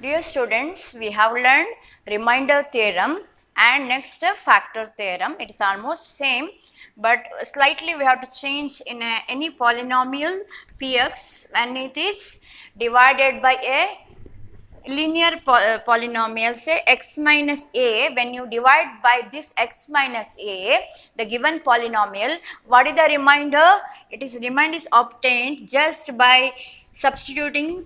Dear students, we have learned remainder theorem and next factor theorem. It is almost same, but slightly we have to change in any polynomial px when it is divided by a linear polynomial, say x minus a. When you divide by this x minus a, the given polynomial, what is the remainder? It is remainder is obtained just by substituting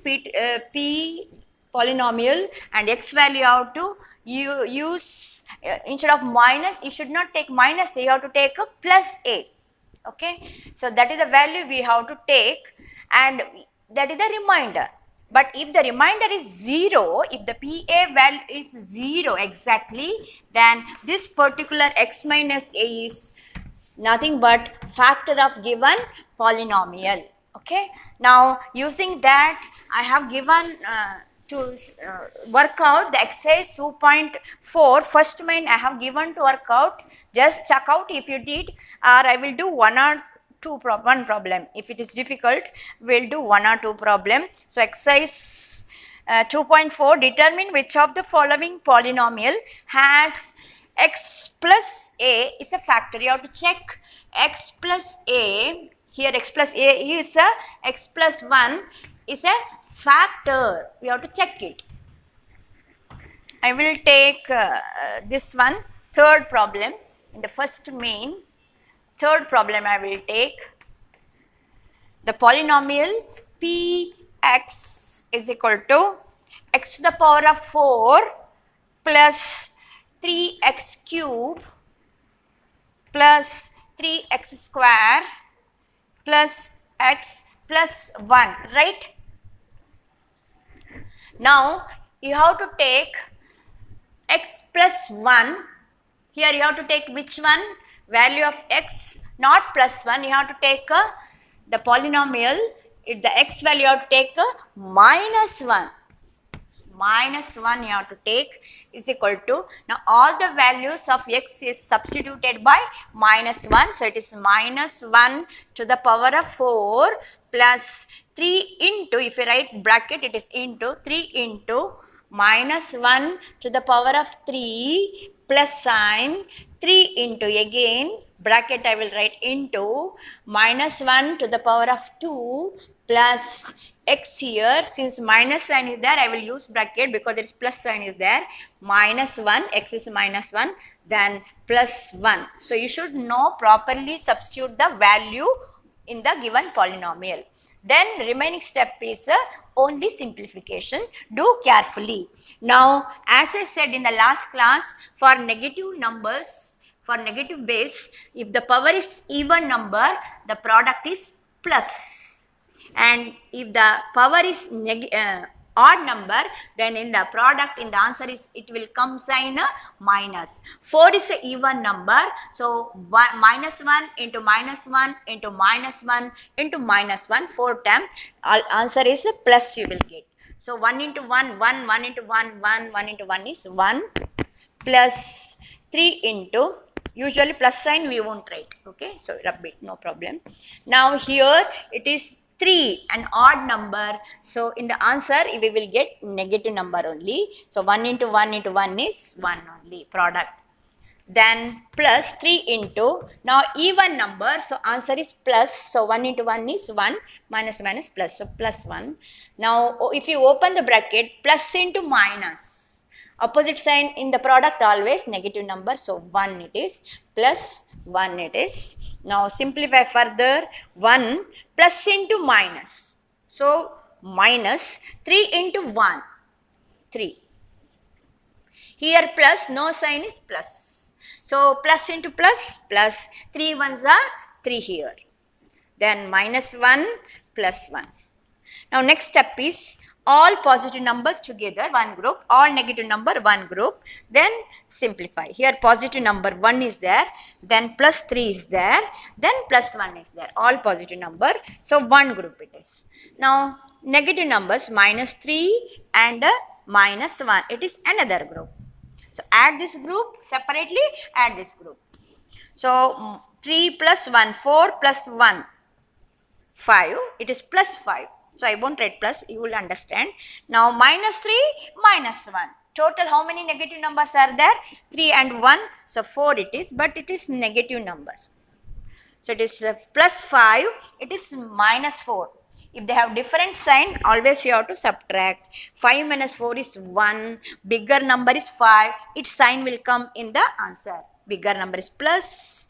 p polynomial and x value you have to use instead of minus, you should not take minus a, you have to take a plus a. Okay, so that is the value we have to take and that is the remainder. But if the remainder is 0, if the PA value is 0 exactly, then this particular x minus a is nothing but factor of given polynomial. Okay. Now, using that, I have given to work out the exercise 2.4. First main I have given to work out. Just check out if you did, or I will do one problem. If it is difficult, we will do one or two problem. So, exercise 2.4, determine which of the following polynomial has x plus a is a factor. You have to check x plus a. Here x plus a is a x plus 1 is a factor. We have to check it. I will take this one, third problem in the first main. Third problem I will take the polynomial px is equal to x to the power of 4 plus 3x cube plus 3x square plus x plus 1, right? Now, you have to take x plus 1. Here you have to take which one? Value of x, not plus 1. You have to take the polynomial, the x value you have to take minus 1. Minus 1 you have to take is equal to, now all the values of x is substituted by minus 1. So, it is minus 1 to the power of 4 plus 3 into, if you write bracket, it is into 3 into minus 1 to the power of 3 plus sign 3 into, again bracket I will write into minus 1 to the power of 2 plus x here, since minus sign is there I will use bracket because there is plus sign is there, minus 1, x is minus 1, then plus 1. So, you should know properly substitute the value in the given polynomial. Then remaining step is only simplification. Do carefully. Now, as I said in the last class, for negative numbers, for negative base, if the power is even number, the product is plus. And if the power is odd number, then in the product, in the answer is, it will come sign minus. 4 is a even number. So, minus 1 into minus 1 into minus 1 into minus 1, 4 times, answer is a plus you will get. So, 1 into 1, 1, 1 into 1, 1, 1 into 1 is 1 plus 3 into, usually plus sign we won't write, okay. So, rub it, no problem. Now, here it is 3, an odd number. So, in the answer we will get negative number only. So, 1 into 1 into 1 is 1 only, product. Then plus 3 into, now even number, so answer is plus. So, 1 into 1 is 1, minus minus plus, so plus 1. Now, if you open the bracket, plus into minus, opposite sign in the product always negative number. So, 1 it is, plus 1 it is. Now, simplify further, 1 plus into minus. So, minus 3 into 1, 3. Here plus, no sign is plus. So, plus into plus, plus 3 ones are 3 here. Then minus 1 plus 1. Now, next step is all positive numbers together, one group, all negative number, one group, then simplify. Here positive number 1 is there, then plus 3 is there, then plus 1 is there, all positive number. So, one group it is. Now, negative numbers minus 3 and minus 1, it is another group. So, add this group separately, add this group. So, 3 plus 1, 4 plus 1, 5, it is plus 5. So I won't write plus, you will understand. Now minus 3, minus 1. Total how many negative numbers are there? 3 and 1. So 4 it is, but it is negative numbers. So it is plus 5, it is minus 4. If they have different sign, always you have to subtract. 5 minus 4 is 1, bigger number is 5, its sign will come in the answer. Bigger number is plus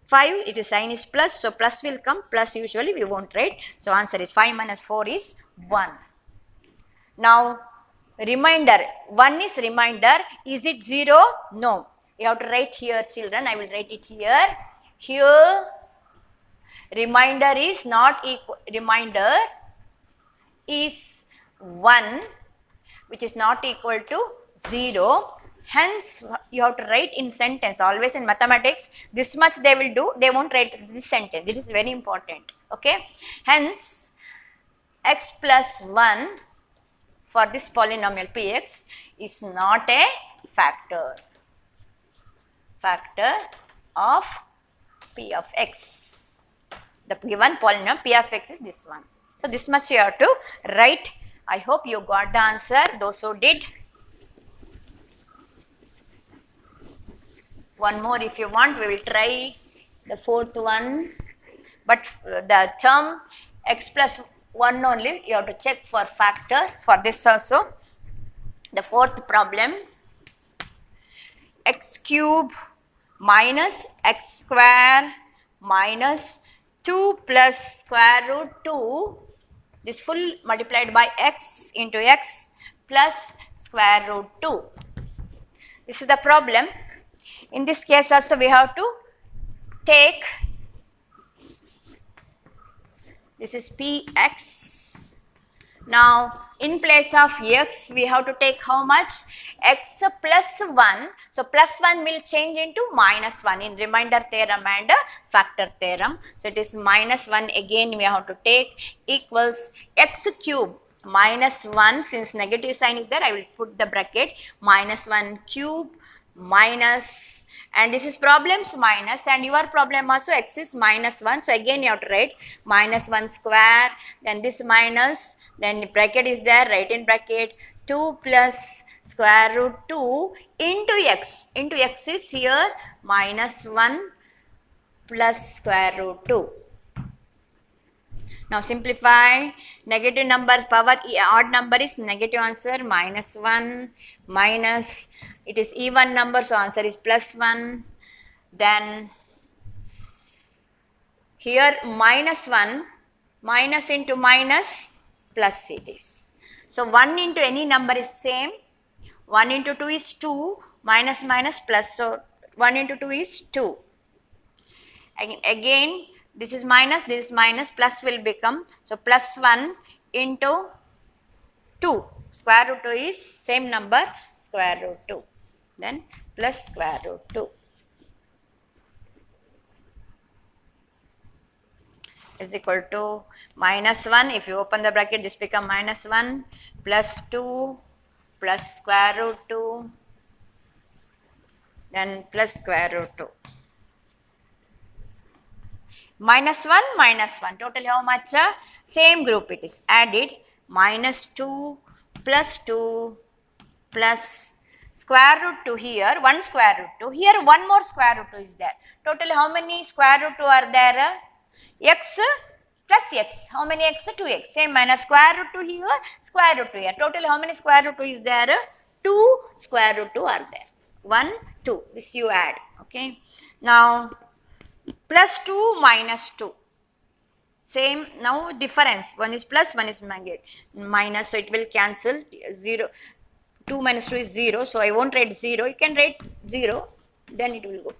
5, its sign is plus, so plus will come, plus usually we won't write. So answer is 5 minus 4 is 1. Now reminder, 1 is reminder, is it 0? No. You have to write here children, I will write it here. Here reminder is not equal, reminder is 1 which is not equal to 0. Hence you have to write in sentence. Always in mathematics this much they will do, they won't write this sentence. This is very important. Okay. Hence x plus 1 for this polynomial px is not a factor of p of x. The given polynomial p of x is this one. So this much you have to write. I hope you got the answer, those who did. One more if you want, we will try the fourth one. But the term x plus 1 only, you have to check for factor for this also. The fourth problem, x cube minus x square minus 2 plus square root 2, this full multiplied by x into x plus square root 2. This is the problem. In this case also we have to take, this is px. Now in place of x we have to take how much? X plus 1. So plus 1 will change into minus 1 in remainder theorem and factor theorem. So it is minus 1 again we have to take, equals x cube minus 1, since negative sign is there I will put the bracket, minus 1 cube minus, and this is problems minus, and your problem also x is minus 1. So again you have to write minus 1 square, then this minus, then bracket is there, write in bracket 2 plus square root 2 into x. Into x is here minus 1 plus square root 2. Now simplify, negative numbers power odd number is negative, answer minus 1, minus, it is even number, so answer is plus 1. Then here minus 1, minus into minus, plus it is. So 1 into any number is same, 1 into 2 is 2, minus minus plus, so 1 into 2 is 2. Again this is minus, this is minus, plus will become, so plus 1 into 2, square root 2 is same number, square root 2, then plus square root 2 is equal to minus 1, if you open the bracket this become minus 1 plus 2 plus square root 2, then plus square root 2. Minus 1, total how much? Same group it is added, minus 2 plus 2 plus square root 2 here, 1 square root 2, here 1 more square root 2 is there. Total how many square root 2 are there? X plus x, how many x? 2x, same minus square root 2 here, square root 2 here. Total how many square root 2 is there? 2 square root 2 are there. 1, 2, this you add, okay. Now plus 2 minus 2, same, now difference, one is plus, one is minus, so it will cancel, 0, 2 minus 2 is 0, so I won't write 0, you can write 0, then it will go.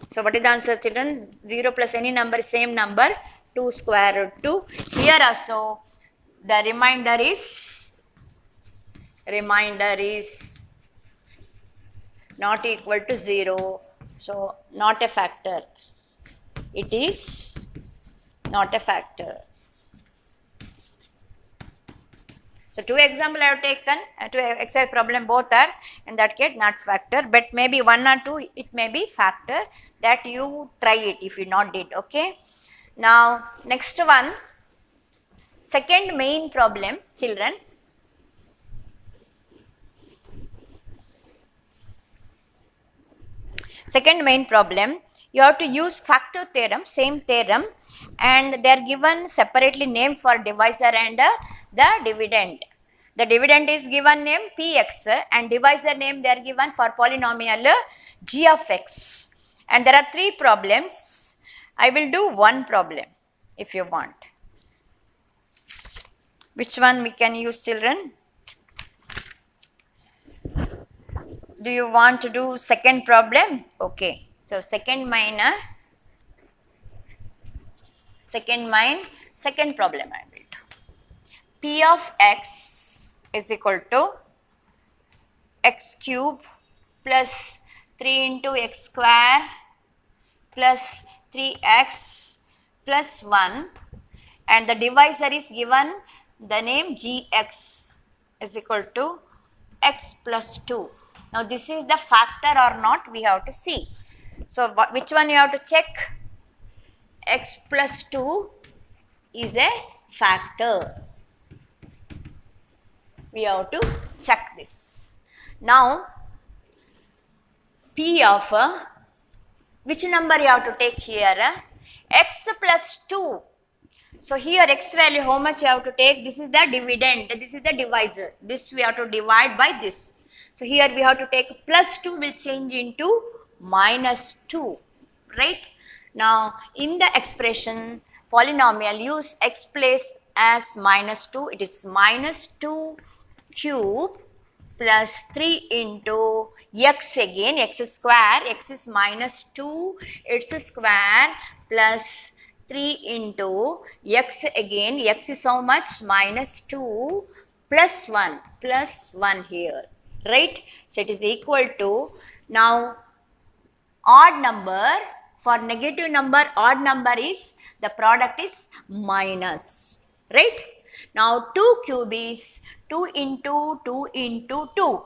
So what is the answer children? 0 plus any number, same number, 2 square root 2. Here also the remainder is not equal to 0, so not a factor. It is not a factor. So two examples I have taken, two exercise problem, both are in that case not factor, but maybe 1 or 2 it may be factor, that you try it if you not did, okay. Now next one, Second main problem, children. Second main problem, you have to use factor theorem, same theorem, and they are given separately name for divisor and the dividend. The dividend is given name Px and divisor name they are given for polynomial g of x. And there are three problems. I will do one problem if you want. Which one we can use, children? Do you want to do second problem? Okay. So second problem I will do. P of x is equal to x cube plus 3 into x square plus 3x plus 1, and the divisor is given the name gx is equal to x plus 2. Now this is the factor or not, we have to see. So which one you have to check? X plus 2 is a factor. We have to check this. Now P of which number you have to take here? X plus 2. So here x value how much you have to take? This is the dividend, this is the divisor. This we have to divide by this. So here we have to take plus 2 will change into minus 2, right? Now in the expression polynomial use x place as minus 2, it is minus 2 cube plus 3 into x again, x square, x is minus 2, its square plus 3 into x again, x is how much? Minus 2 plus 1 here, right? So it is equal to, now odd number, for negative number, odd number is, the product is minus, right? Now 2 cube is 2 into 2 into 2.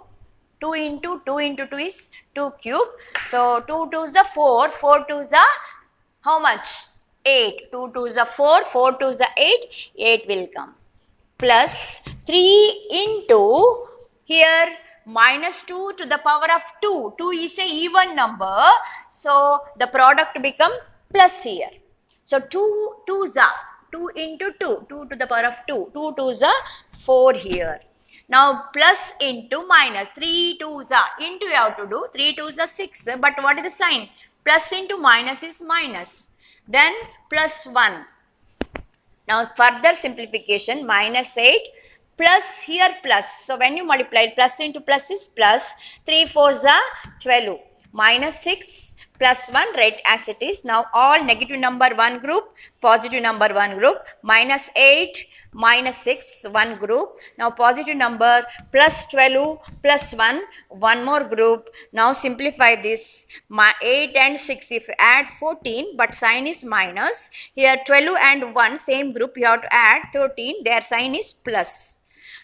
2 into 2 into 2 is 2 cube. So 2 2 is the 4, 4 2 is the how much? 8. 2 2 is the 4, 4 2 is the 8, 8 will come. Plus 3 into here minus 2 to the power of 2. 2 is a even number. So the product become plus here. So 2 2s are 2 into 2, 2 to the power of 2, 2 2s are 4 here. Now plus into minus, 3 2s are into you have to do, 3 2s are 6, but what is the sign? Plus into minus is minus, then plus 1. Now further simplification, minus 8 plus here plus, so when you multiply plus into plus is plus, 3 4s are 12, minus 6 plus 1, right as it is. Now all negative number one group, positive number one group, minus 8 minus 6 one group. Now positive number plus 12 plus 1 one more group. Now simplify this, 8 and 6 if you add 14 but sign is minus, here 12 and 1 same group you have to add 13, their sign is plus.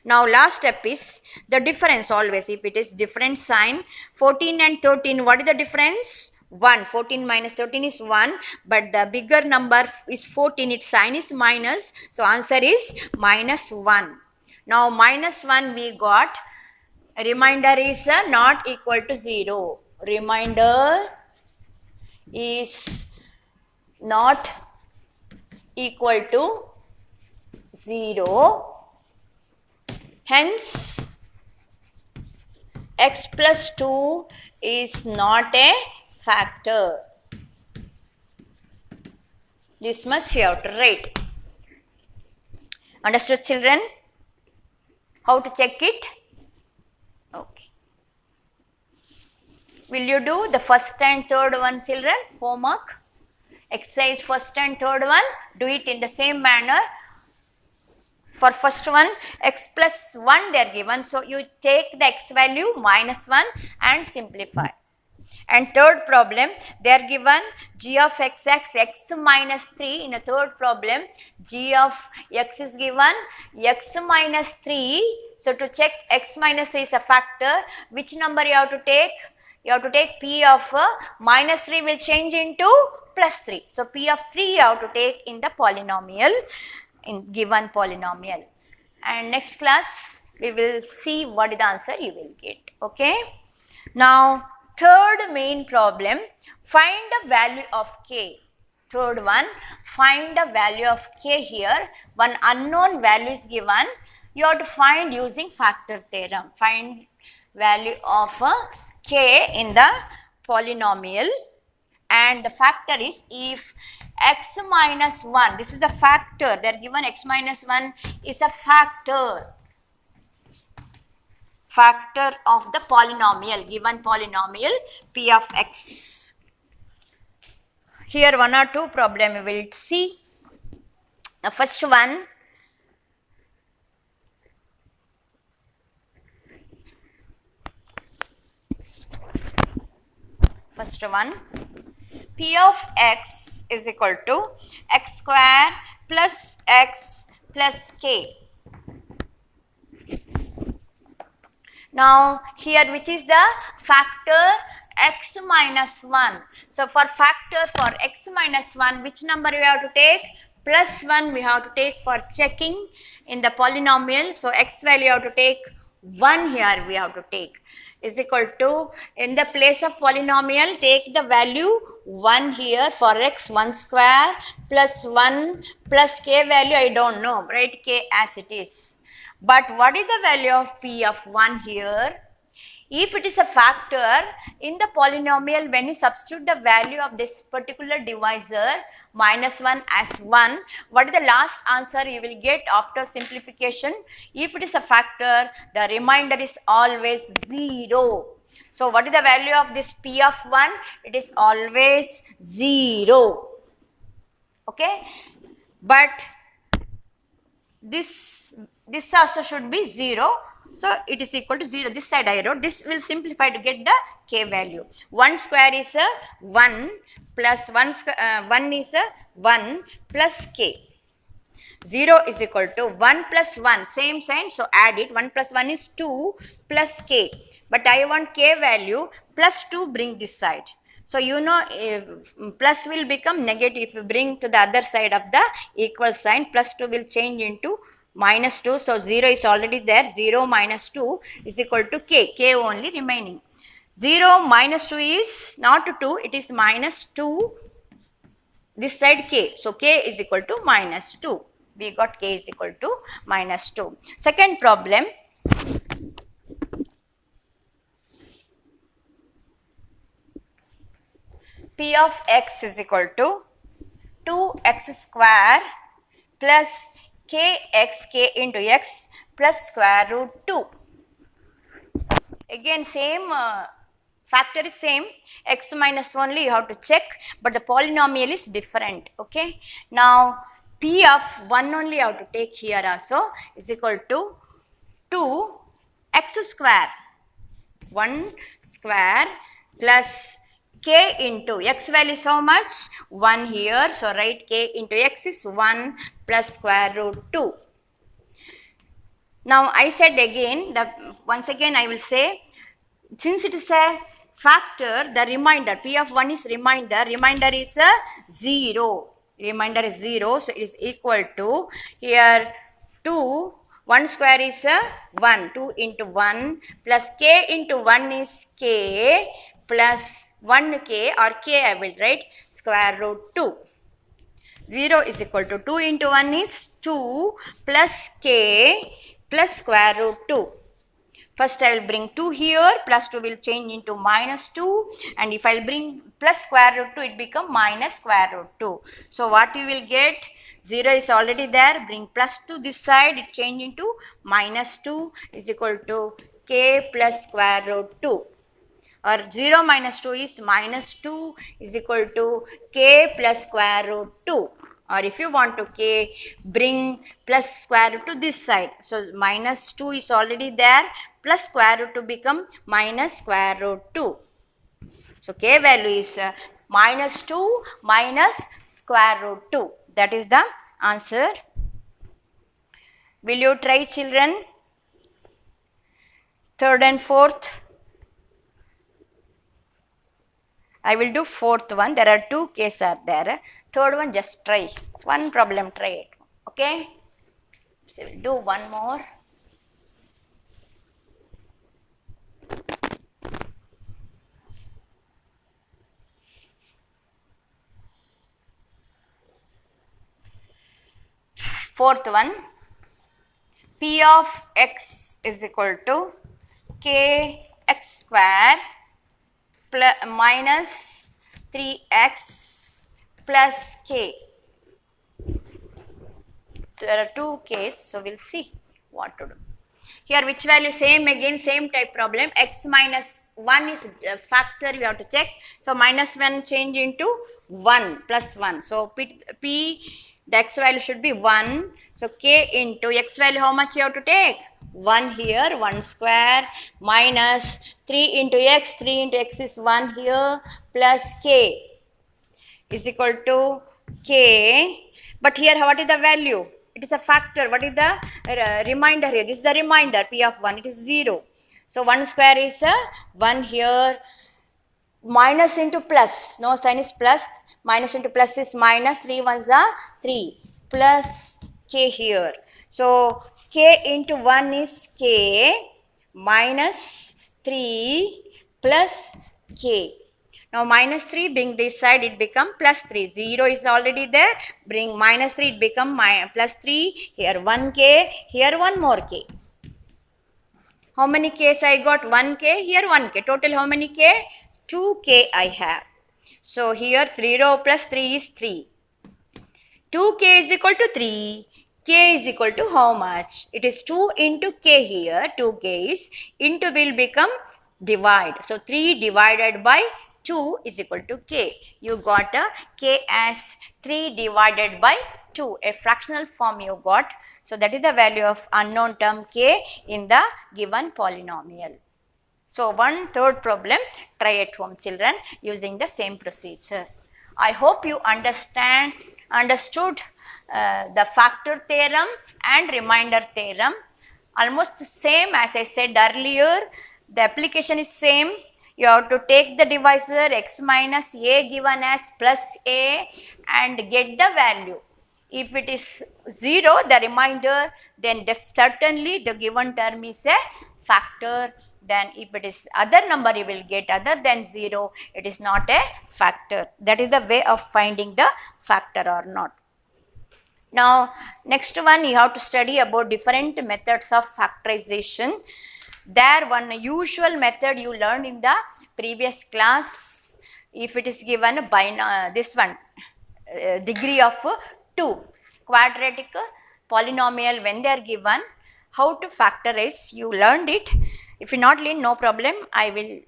Now last step is the difference, always if it is different sign, 14 and 13, what is the difference? 1. 14 minus 13 is 1, but the bigger number is 14, its sign is minus, so answer is minus 1. Now minus 1 we got, remainder is not equal to 0. Remainder is not equal to 0. Hence, x plus 2 is not a factor. This much you have to write. Understood, children? How to check it? Okay. Will you do the first and third one, children? Homework. Exercise first and third one. Do it in the same manner. For first one, x plus 1 they are given. So you take the x value minus 1 and simplify. And third problem, they are given g of x minus 3. In a third problem, g of x is given x minus 3. So to check x minus 3 is a factor, which number you have to take? You have to take p of minus 3 will change into plus 3. So p of 3 you have to take in the polynomial. in given polynomial. And next class we will see what is the answer you will get. Okay. Now third main problem, find the value of k. Third one, find the value of k. Here one unknown value is given, you have to find using factor theorem. Find value of k in the polynomial, and the factor is if x minus 1, this is the factor, they are given x minus 1 is a factor of the polynomial, given polynomial p of x. Here one or two problem we will see. The first one, p of x is equal to x square plus x plus k. Now here which is the factor? X minus 1. So for factor for x minus 1, which number we have to take? Plus 1 we have to take for checking in the polynomial. So x value you have to take 1 here we have to take, is equal to, in the place of polynomial take the value 1 here for x, 1 square plus 1 plus k value I don't know, write k as it is. But what is the value of p of 1 here? If it is a factor in the polynomial, when you substitute the value of this particular divisor minus 1 as 1, what is the last answer you will get after simplification? If it is a factor, the remainder is always 0. So what is the value of this p of 1? It is always 0. Okay, but this also should be 0. So it is equal to 0. This side I wrote. This will simplify to get the k value. 1 square is a 1 plus 1 is a 1 plus k. 0 is equal to 1 plus 1, same sign, so add it. 1 plus 1 is 2 plus k. But I want k value plus 2, bring this side. So you know plus will become negative if you bring to the other side of the equal sign. Plus 2 will change into minus 2. So 0 is already there. 0 minus 2 is equal to k. K only remaining. 0 minus 2 is not 2. It is minus 2. This side k. So k is equal to minus 2. We got k is equal to minus 2. Second problem. P of x is equal to 2x square plus kx, k into x plus square root 2. Again same factor is same, x minus only you have to check, but the polynomial is different. Okay. Now p of 1 only you have to take here also, is equal to 2x square, 1 square plus k into x value is how much? 1 here. So write k into x is 1 plus square root 2. Now I said again, once again I will say, since it is a factor, the remainder p of 1 is remainder is a 0. Remainder is 0. So it is equal to here 2. 1 square is a 1. 2 into 1 plus k into 1 is k plus 1k or k I will write square root 2. 0 is equal to 2 into 1 is 2 plus k plus square root 2. First I will bring 2 here, plus 2 will change into minus 2, and if I will bring plus square root 2, it become minus square root 2. So what you will get? 0 is already there, bring plus 2 this side, it change into minus 2 is equal to k plus square root 2. Or 0 minus 2 is minus 2 is equal to k plus square root 2. Or if you want to k, bring plus square root to this side. So minus 2 is already there, plus square root to become minus square root 2. So k value is minus 2 minus square root 2. That is the answer. Will you try, children? Third and fourth. I will do fourth one. There are 2 cases are there. Third one just try. One problem try it. Okay, so we'll do one more. Fourth one, P of x is equal to k x square plus minus 3x plus k. There are two k's, so we'll see what to do. Here which value? Same again, same type problem. X minus 1 is a factor you have to check. So minus 1 change into 1 plus 1. So P the x value should be 1. So k into x value, how much you have to take? 1 here, 1 square minus 3 into x. 3 into x is 1 here plus k is equal to k. But here what is the value? It is a factor. What is the reminder here? This is the reminder, P of 1. It is 0. So 1 square is 1 here. Minus into plus. No sign is plus. Minus into plus is minus. 3 ones are 3. Plus k here. So k into 1 is k minus 3 plus k. Now minus 3, bring this side, it become plus 3. 0 is already there. Bring minus 3, it become plus 3. Here 1k, here 1 more k. How many k's I got? 1k, here 1k. Total how many k? 2k I have. So here 3 row plus 3 is 3. 2k is equal to 3. K is equal to how much? It is 2 into k here. 2k is into will become divide. So 3 divided by 2 is equal to k. You got a k as 3 divided by 2. A fractional form you got. So that is the value of unknown term k in the given polynomial. So one third problem, try at home children using the same procedure. I hope you understood the factor theorem and remainder theorem. Almost the same as I said earlier. The application is same. You have to take the divisor x minus a given as plus a and get the value. If it is 0, the remainder, then certainly the given term is a factor. Then if it is other number, you will get other than 0, it is not a factor. That is the way of finding the factor or not. Now next one, you have to study about different methods of factorization. There one usual method you learned in the previous class. If it is given by this one degree of 2, quadratic polynomial, when they are given, how to factorize, you learned it. If you not learn, no problem, I will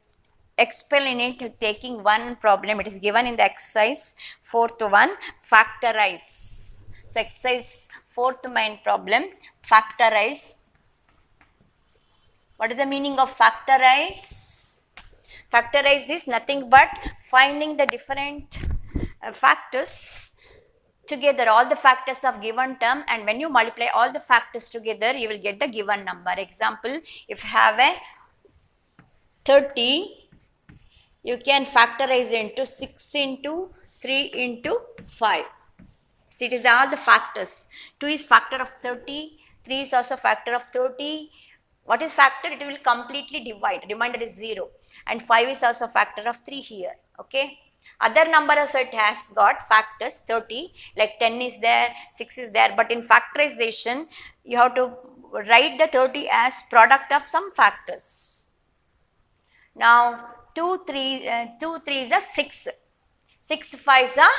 explain it taking one problem. It is given in the exercise 4th one, factorize. So exercise 4th main problem, factorize. What is the meaning of factorize? Factorize is nothing but finding the different factors together, all the factors of given term, and when you multiply all the factors together, you will get the given number. Example, if you have a 30, you can factorize into 6 into 3 into 5. So it is all the factors. 2 is factor of 30, 3 is also factor of 30. What is factor? It will completely divide. Remainder is 0. And 5 is also factor of 3 here. Okay. Other number also it has got factors 30, like 10 is there, 6 is there. But in factorization, you have to write the 30 as product of some factors. Now 2, 3 is a 6. 6, 5 is a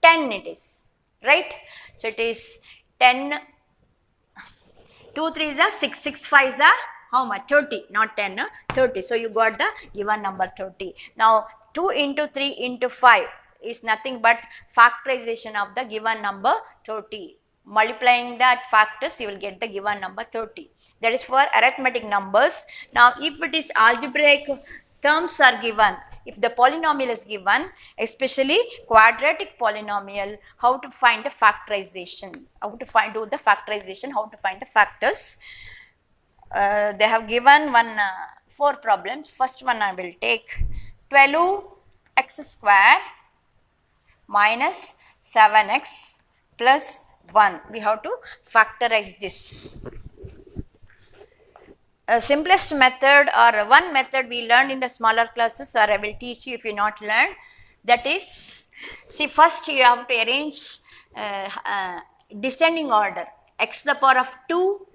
10 it is. Right. So it is 10. 2, 3 is a 6, 6, 5 is a how much? 30, not 10, 30. So you got the given number 30. Now 2 into 3 into 5 is nothing but factorization of the given number 30. Multiplying that factors, you will get the given number 30. That is for arithmetic numbers. Now if it is algebraic terms are given, if the polynomial is given, especially quadratic polynomial, how to find the factorization, how to do the factorization, how to find the factors. They have given 4 problems. First one I will take 12x square minus 7x plus 1. We have to factorize this. Simplest method or one method we learned in the smaller classes, or I will teach you if you not learn. That is, see, first you have to arrange descending order, x to the power of 2,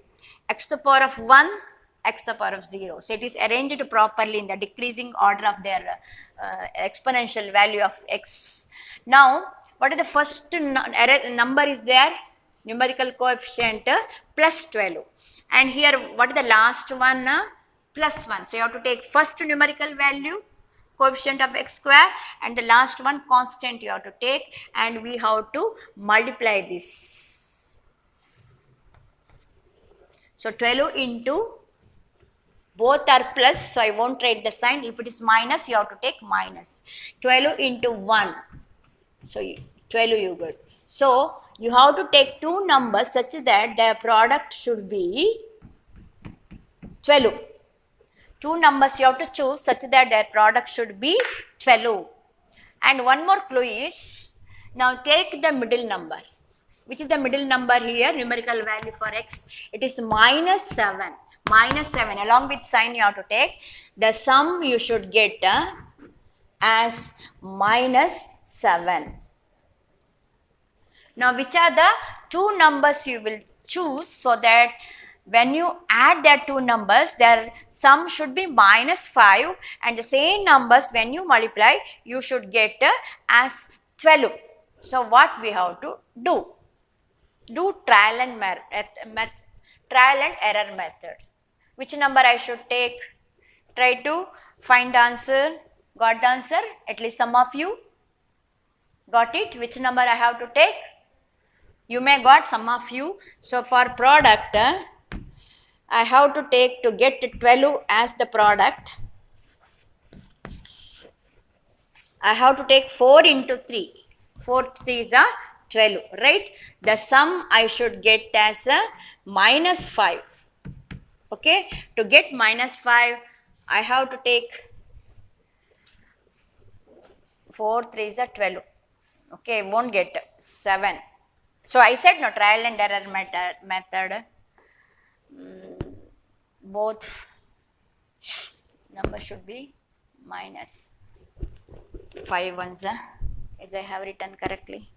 x to the power of 1, x to the power of 0. So, it is arranged properly in the decreasing order of their exponential value of x. Now, what is the first number is there? Numerical coefficient plus 12. And here, what is the last one? Plus 1. So, you have to take first numerical value, coefficient of x square, and the last one constant you have to take, and we have to multiply this. So, 12 into, both are plus, so I won't write the sign. If it is minus, you have to take minus. 12 into 1. So, 12 you got. So, you have to take two numbers such that their product should be 12. Two numbers you have to choose such that their product should be 12. And one more clue is, now take the middle number. Which is the middle number here, numerical value for x? It is minus 7. Minus 7, along with sign you have to take. The sum you should get as minus 7. Now, which are the two numbers you will choose, so that when you add that two numbers, their sum should be minus 5, and the same numbers when you multiply, you should get as 12. So, what we have to do? Do trial and error method. Which number I should take? Try to find the answer. Got the answer? At least some of you got it. Which number I have to take? You may got some of you. So, for product, I have to take, to get 12 as the product, I have to take 4 into 3. 4 3 is 12, right? The sum I should get as minus 5. Okay, to get minus 5, I have to take 4 3 is 12. Okay, won't get 7. So, I said no, trial and error method. Both number should be minus 5 ones, as I have written correctly.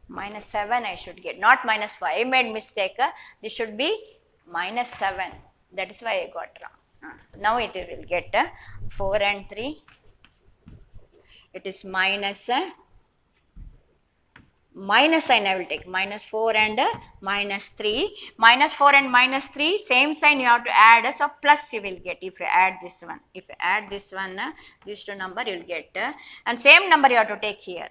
Minus 7 I should get, not minus 5. I made mistake. This should be minus 7. That is why I got wrong. Now it will get 4 and 3. It is minus sign I will take, minus 4 and minus 3. Minus 4 and minus 3, same sign you have to add, so plus you will get if you add this one. If you add this one, these two number you will get, and same number you have to take here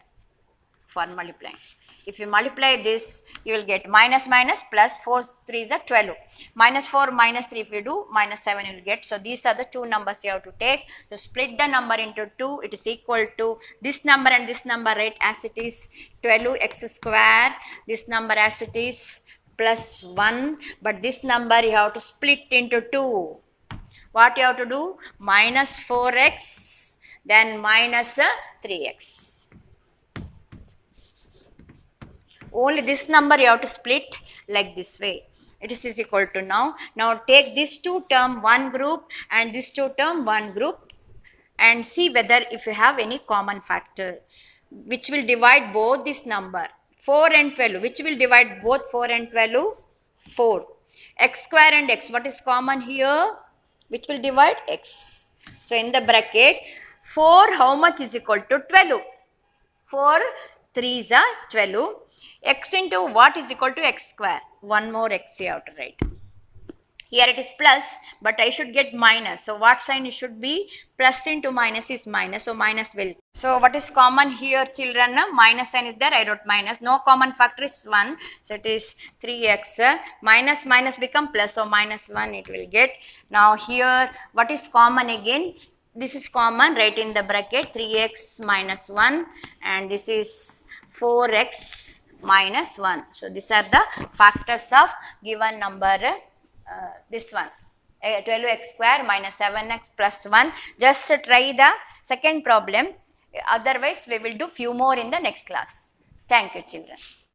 for multiplying. If you multiply this, you will get minus minus plus 4 3 is 12. Minus 4 minus 3 if you do, minus 7 you will get. So, these are the two numbers you have to take. So, split the number into 2, it is equal to this number and this number, right, as it is 12x square, this number as it is plus 1, but this number you have to split into 2. What you have to do? Minus 4x, then minus 3x. Only this number you have to split like this way. It is equal to now take these two term one group and this two term one group, and see whether if you have any common factor which will divide both this number 4 and 12. Which will divide both 4 and 12? 4. X square and x, what is common here? Which will divide x. So, in the bracket 4 how much is equal to 12? 4 3 is 12. X into what is equal to x square? One more x you have to write. Here it is plus, but I should get minus. So, what sign it should be? Plus into minus is minus. So, minus will. So, what is common here, children? Minus sign is there. I wrote minus. No common factor is 1. So, it is 3x. Minus minus become plus. So, minus 1 it will get. Now, here what is common again? This is common, right in the bracket 3x minus 1, and this is 4x minus 1. So, these are the factors of given number, this one 12x square minus 7x plus 1. Just try the second problem, otherwise we will do few more in the next class. Thank you, children.